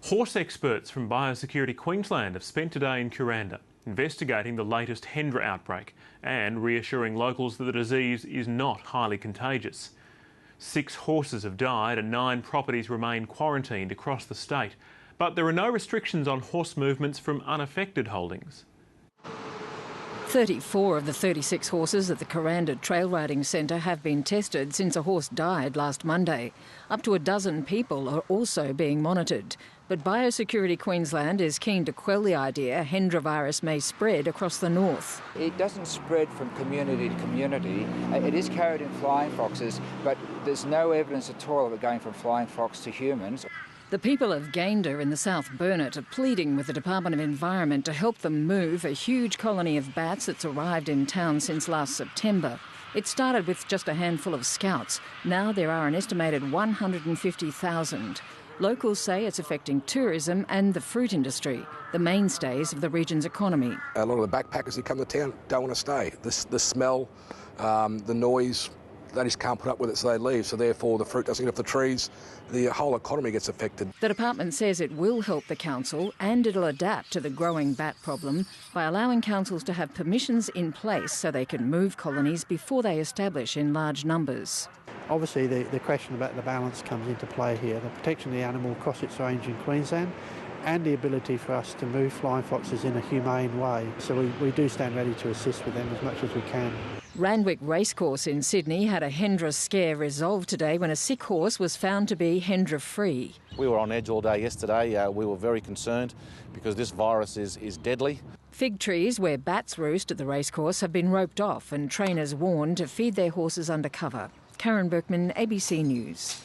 Horse experts from Biosecurity Queensland have spent today in Kuranda investigating the latest hendra outbreak and reassuring locals that the disease is not highly contagious. 6 horses have died and 9 properties remain quarantined across the state, but there are no restrictions on horse movements from unaffected holdings. 34 of the 36 horses at the Kuranda Trail Riding Centre have been tested since a horse died last Monday. Up to a dozen people are also being monitored. But Biosecurity Queensland is keen to quell the idea hendra virus may spread across the north. It doesn't spread from community to community. It is carried in flying foxes, but there's no evidence at all of it going from flying fox to humans. The people of Gayndah in the South Burnett are pleading with the Department of Environment to help them move a huge colony of bats that's arrived in town since last September. It started with just a handful of scouts. Now there are an estimated 150,000. Locals say it's affecting tourism and the fruit industry, the mainstays of the region's economy. A lot of the backpackers that come to town don't want to stay. The smell, the noise, they just can't put up with it, so they leave. So therefore the fruit doesn't get off the trees. The whole economy gets affected. The department says it will help the council and it'll adapt to the growing bat problem by allowing councils to have permissions in place so they can move colonies before they establish in large numbers. Obviously the question about the balance comes into play here, the protection of the animal across its range in Queensland and the ability for us to move flying foxes in a humane way. So we do stand ready to assist with them as much as we can. Randwick Racecourse in Sydney had a hendra scare resolved today when a sick horse was found to be hendra-free. We were on edge all day yesterday. We were very concerned because this virus is deadly. Fig trees where bats roost at the racecourse have been roped off and trainers warned to feed their horses under cover. Berkman, ABC News.